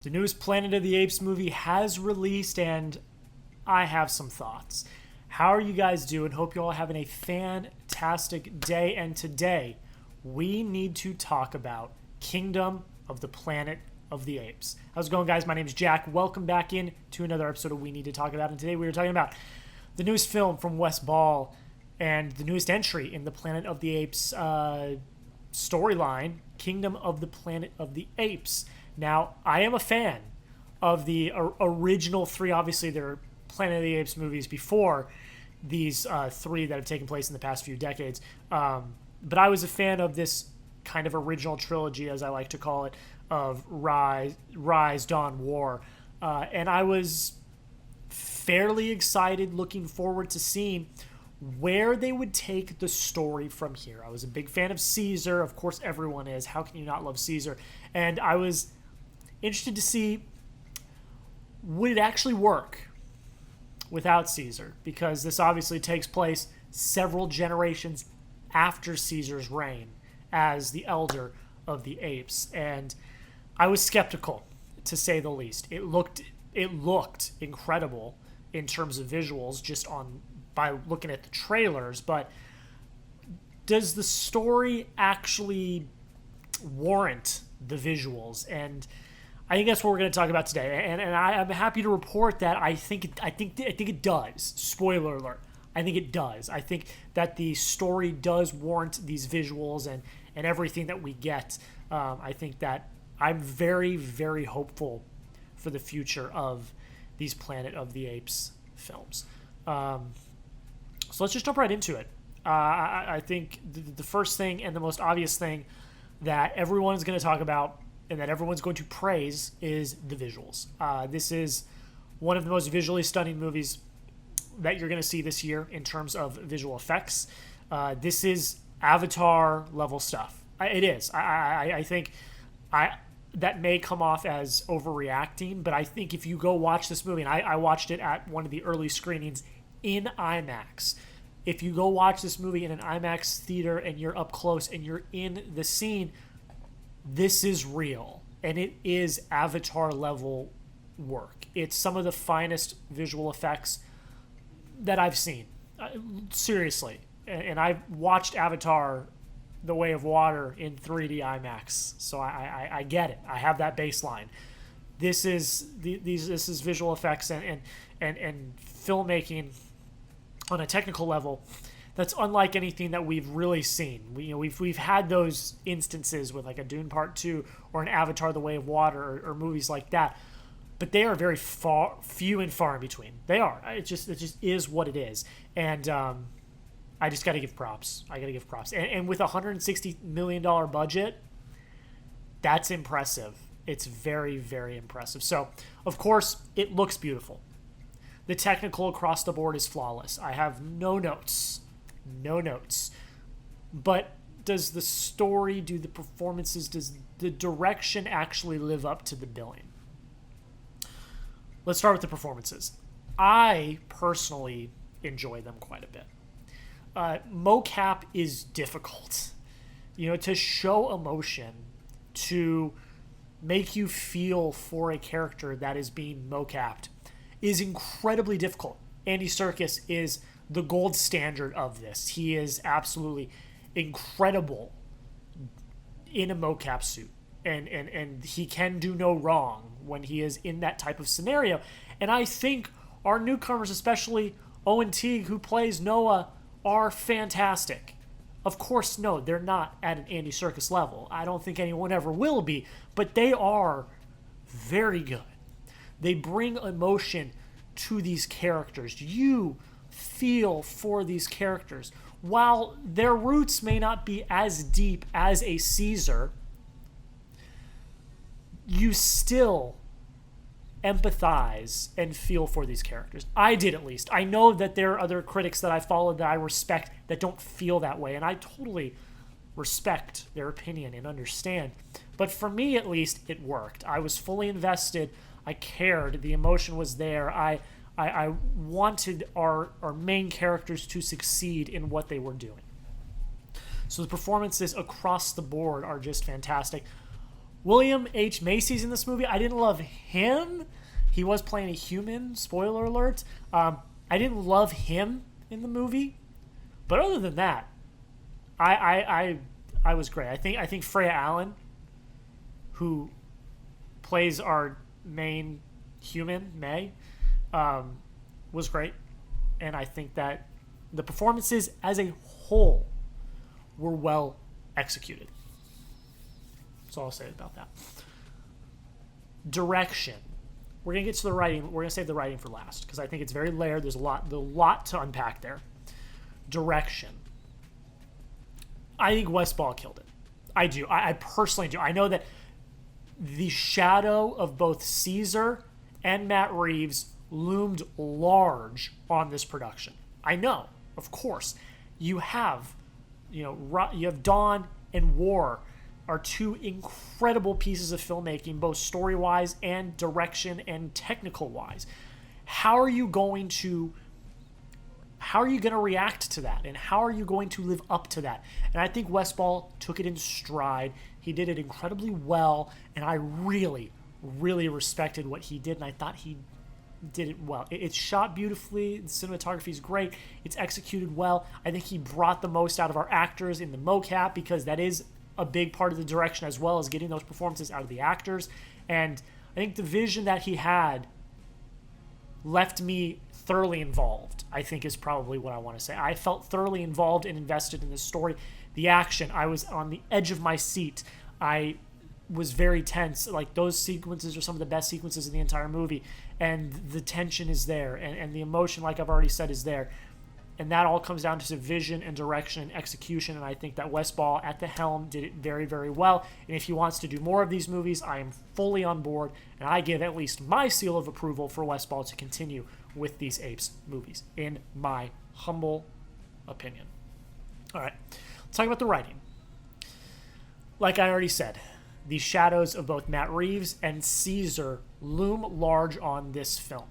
The newest Planet of the Apes movie has released, and I have some thoughts. How are you guys doing? Hope you all having a fantastic day. And today, we need to talk about Kingdom of the Planet of the Apes. How's it going, guys? My name is Jack. Welcome back in to another episode of We Need to Talk About. And today we are talking about the newest film from Wes Ball and the newest entry in the Planet of the Apes storyline, Kingdom of the Planet of the Apes. Now, I am a fan of the original three. Obviously, there are Planet of the Apes movies before these three that have taken place in the past few decades. But I was a fan of this kind of original trilogy, as I like to call it, of Rise, Dawn, War. And I was fairly excited, looking forward to seeing where they would take the story from here. I was a big fan of Caesar. Of course, everyone is. How can you not love Caesar? And I was interested to see, would it actually work without Caesar? Because this obviously takes place several generations after Caesar's reign as the elder of the apes. And I was skeptical, to say the least. It looked incredible in terms of visuals just by looking at the trailers, but does the story actually warrant the visuals? And I think that's what we're going to talk about today. And I'm happy to report that I think it does. Spoiler alert. I think it does. I think that the story does warrant these visuals and everything that we get. I think that I'm very, very hopeful for the future of these Planet of the Apes films. So let's just jump right into it. I think the first thing and the most obvious thing that everyone is going to talk about and that everyone's going to praise is the visuals. This is one of the most visually stunning movies that you're going to see this year in terms of visual effects. This is Avatar level stuff. It is. I think that may come off as overreacting, but I think if you go watch this movie, and I watched it at one of the early screenings in IMAX. If you go watch this movie in an IMAX theater and you're up close and you're in the scene, this is real. And it is Avatar level work. It's some of the finest visual effects that I've seen. Seriously. And I've watched Avatar The Way of Water in 3D IMAX. So I get it. I have that baseline. This is visual effects and filmmaking on a technical level that's unlike anything that we've really seen. We've had those instances with like a Dune Part 2 or an Avatar The Way of Water or movies like that, but they are very few and far in between. They are. It just is what it is. And I just got to give props. And with a $160 million budget, that's impressive. It's very, very impressive. So, of course, it looks beautiful. The technical across the board is flawless. I have no notes. But does the story, do the performances, does the direction actually live up to the billing? Let's start with the performances. I personally enjoy them quite a bit. Mocap is difficult. To show emotion, to make you feel for a character that is being mocapped is incredibly difficult. Andy Serkis is the gold standard of this. He is absolutely incredible in a mocap suit. And he can do no wrong when he is in that type of scenario. And I think our newcomers, especially Owen Teague, who plays Noah, are fantastic. Of course, no, they're not at an Andy Serkis level. I don't think anyone ever will be, but they are very good. They bring emotion to these characters. You feel for these characters. While their roots may not be as deep as a Caesar, you still empathize and feel for these characters. I did, at least. I know that there are other critics that I followed that I respect that don't feel that way, and I totally respect their opinion and understand. But for me, at least, it worked. I was fully invested. I cared. The emotion was there. I wanted our main characters to succeed in what they were doing. So the performances across the board are just fantastic. William H. Macy's in this movie. I didn't love him. He was playing a human. Spoiler alert. I didn't love him in the movie, but other than that, I was great. I think Freya Allan, who plays our main human, May, was great, and I think that the performances as a whole were well executed. That's all I'll say about that. Direction. We're going to get to the writing. We're going to save the writing for last because I think it's very layered. There's a lot to unpack there. Direction. I think Wes Ball killed it. I do. I personally do. I know that the shadow of both Caesar and Matt Reeves loomed large on this production. I know, of course. You have Dawn and War are two incredible pieces of filmmaking, both story-wise and direction and technical-wise. How are you going to react to that? And how are you going to live up to that? And I think Wes Ball took it in stride. He did it incredibly well, and I really, really respected what he did, and I thought he did it well. It's shot beautifully. The cinematography is great. It's executed well. I think he brought the most out of our actors in the mocap because that is a big part of the direction as well as getting those performances out of the actors. And I think the vision that he had left me thoroughly involved, I think is probably what I want to say. I felt thoroughly involved and invested in this story. The action, I was on the edge of my seat. I was very tense. Like, those sequences are some of the best sequences in the entire movie. And the tension is there. And the emotion, like I've already said, is there. And that all comes down to vision and direction and execution. And I think that Wes Ball at the helm did it very, very well. And if he wants to do more of these movies, I am fully on board. And I give at least my seal of approval for Wes Ball to continue with these Apes movies, in my humble opinion. All right, let's talk about the writing. Like I already said, the shadows of both Matt Reeves and Caesar loom large on this film.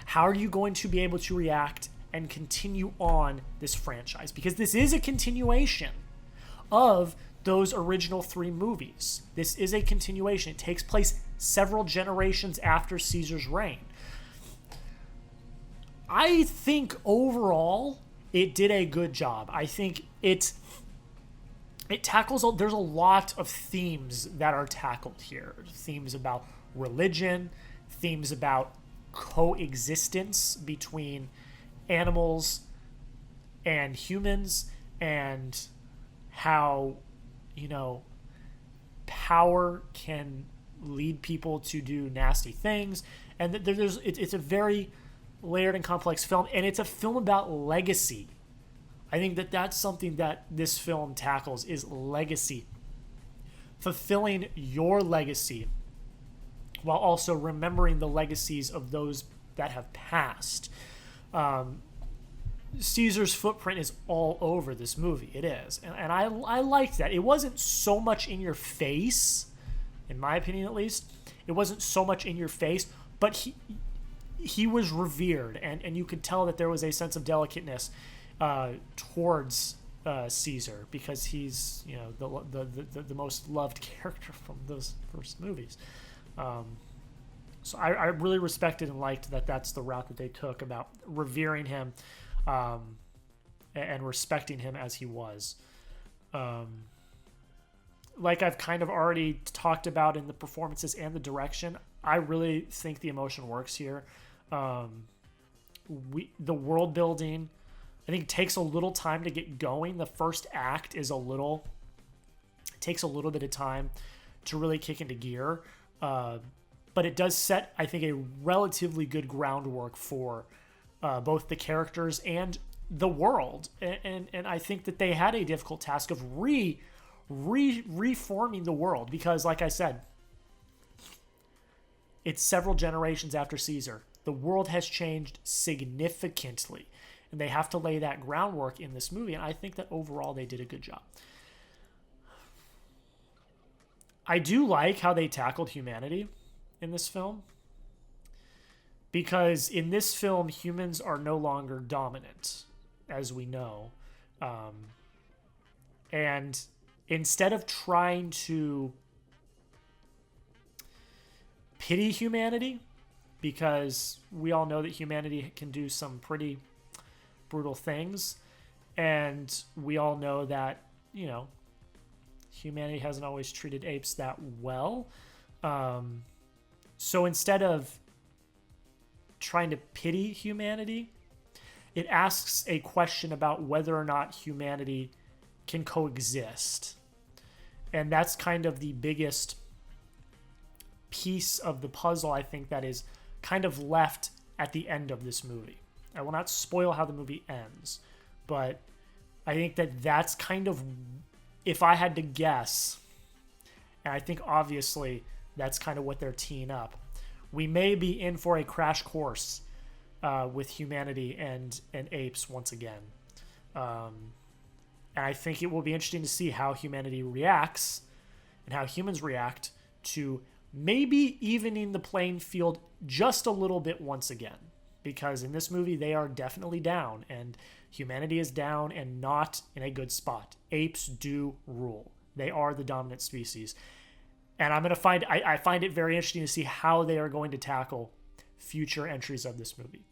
How are you going to be able to react and continue on this franchise? Because this is a continuation of those original 3 movies. This is a continuation. It takes place several generations after Caesar's reign. I think overall it did a good job. I think it tackles, there's a lot of themes that are tackled here. Themes about religion, themes about coexistence between animals and humans, and how, power can lead people to do nasty things. And it's a very layered and complex film, and it's a film about legacy. I think that that's something that this film tackles, is legacy. Fulfilling your legacy while also remembering the legacies of those that have passed. Caesar's footprint is all over this movie. It is. And I liked that. It wasn't so much in your face, in my opinion at least. It wasn't so much in your face, but he was revered, and you could tell that there was a sense of delicateness towards Caesar, because he's the most loved character from those first movies. So I really respected and liked that that's the route that they took about revering him and respecting him as he was. Like I've kind of already talked about in the performances and the direction, I really think the emotion works here. The world building, I think, takes a little time to get going. The first act takes a little bit of time to really kick into gear. But it does set, I think, a relatively good groundwork for both the characters and the world. And I think that they had a difficult task of reforming the world, because, like I said, it's several generations after Caesar. The world has changed significantly, and they have to lay that groundwork in this movie, and I think that overall they did a good job. I do like how they tackled humanity in this film, because in this film, humans are no longer dominant, as we know. And instead of trying to pity humanity, because we all know that humanity can do some pretty brutal things. And we all know that, humanity hasn't always treated apes that well. So instead of trying to pity humanity, it asks a question about whether or not humanity can coexist. And that's kind of the biggest piece of the puzzle, I think, that is kind of left at the end of this movie. I will not spoil how the movie ends, but I think that that's kind of, if I had to guess, and I think obviously that's kind of what they're teeing up, we may be in for a crash course with humanity and apes once again. And I think it will be interesting to see how humanity reacts and how humans react to maybe evening the playing field just a little bit once again. Because in this movie, they are definitely down, and humanity is down and not in a good spot. Apes do rule. They are the dominant species. And I find it very interesting to see how they are going to tackle future entries of this movie.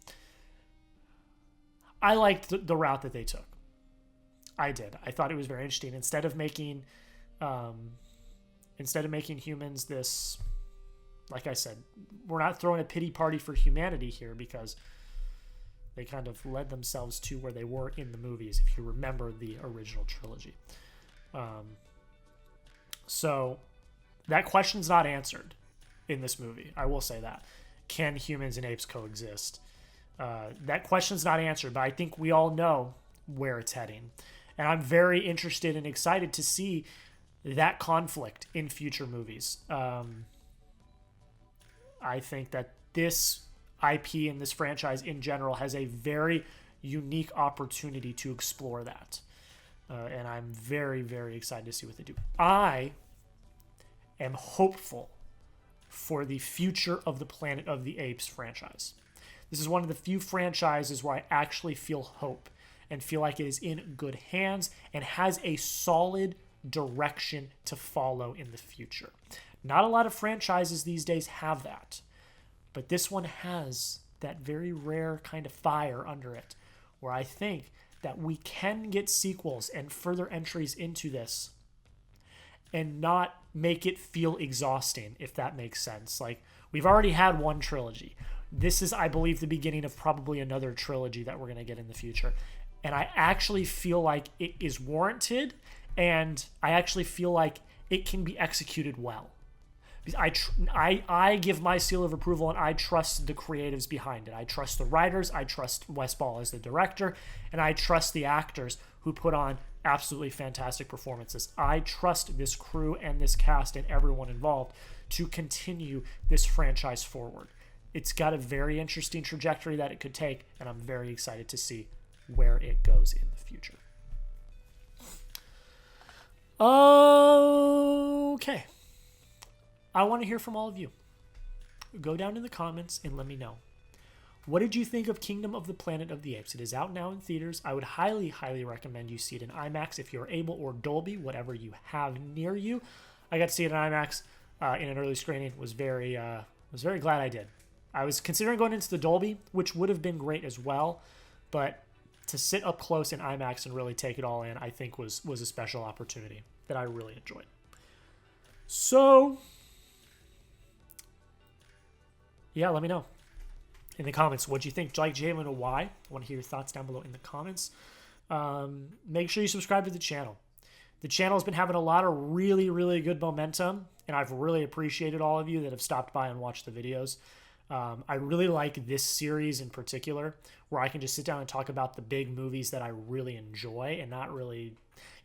I liked the route that they took. I did. I thought it was very interesting. Instead of making humans this, like I said, we're not throwing a pity party for humanity here, because they kind of led themselves to where they were in the movies, if you remember the original trilogy. So that question's not answered in this movie. I will say that. Can humans and apes coexist? That question's not answered, but I think we all know where it's heading. And I'm very interested and excited to see that conflict in future movies. I think that this IP and this franchise in general has a very unique opportunity to explore that. And I'm very, very excited to see what they do. I am hopeful for the future of the Planet of the Apes franchise. This is one of the few franchises where I actually feel hope and feel like it is in good hands and has a solid direction to follow in the future. Not a lot of franchises these days have that, but this one has that very rare kind of fire under it, where I think that we can get sequels and further entries into this and not make it feel exhausting, if that makes sense. Like, we've already had one trilogy. This is, I believe, the beginning of probably another trilogy that we're going to get in the future. And I actually feel like it is warranted, and I actually feel like it can be executed well. I give my seal of approval, and I trust the creatives behind it. I trust the writers, I trust Wes Ball as the director, and I trust the actors who put on absolutely fantastic performances. I trust this crew and this cast and everyone involved to continue this franchise forward. It's got a very interesting trajectory that it could take, and I'm very excited to see where it goes in the future. Okay. I want to hear from all of you. Go down in the comments and let me know. What did you think of Kingdom of the Planet of the Apes? It is out now in theaters. I would highly, highly recommend you see it in IMAX if you're able, or Dolby, whatever you have near you. I got to see it in IMAX in an early screening. Was very glad I did. I was considering going into the Dolby, which would have been great as well, but to sit up close in IMAX and really take it all in, I think was a special opportunity that I really enjoyed. So, yeah, let me know in the comments what you think. Do you like Jalen or why? I want to hear your thoughts down below in the comments. Make sure you subscribe to the channel. The channel has been having a lot of really, really good momentum, and I've really appreciated all of you that have stopped by and watched the videos. I really like this series in particular, where I can just sit down and talk about the big movies that I really enjoy, and not really,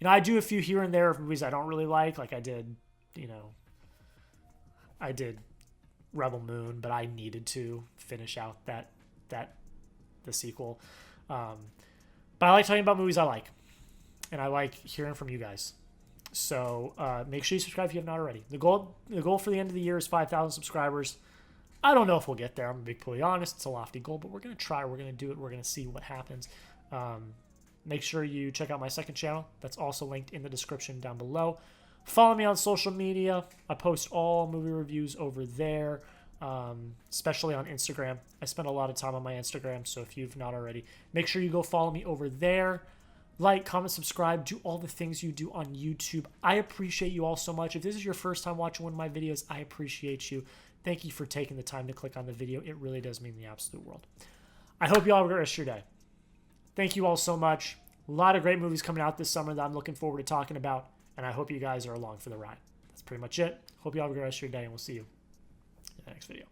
I do a few here and there of movies I don't really like I did, I did Rebel Moon, but I needed to finish out the sequel. But I like talking about movies I like, and I like hearing from you guys. So make sure you subscribe if you have not already. The goal for the end of the year is 5,000 subscribers. I don't know if we'll get there. I'm going to be completely honest. It's a lofty goal, but we're going to try. We're going to do it. We're going to see what happens. Make sure you check out my second channel. That's also linked in the description down below. Follow me on social media. I post all movie reviews over there. especially on Instagram. I spend a lot of time on my Instagram, so if you've not already, make sure you go follow me over there. Like, comment, subscribe, do all the things you do on YouTube. I appreciate you all so much. If this is your first time watching one of my videos, I appreciate you. Thank you for taking the time to click on the video. It really does mean the absolute world. I hope you all have a great rest of your day. Thank you all so much. A lot of great movies coming out this summer that I'm looking forward to talking about, and I hope you guys are along for the ride. That's pretty much it. Hope you all have a great rest of your day, and we'll see you in the next video.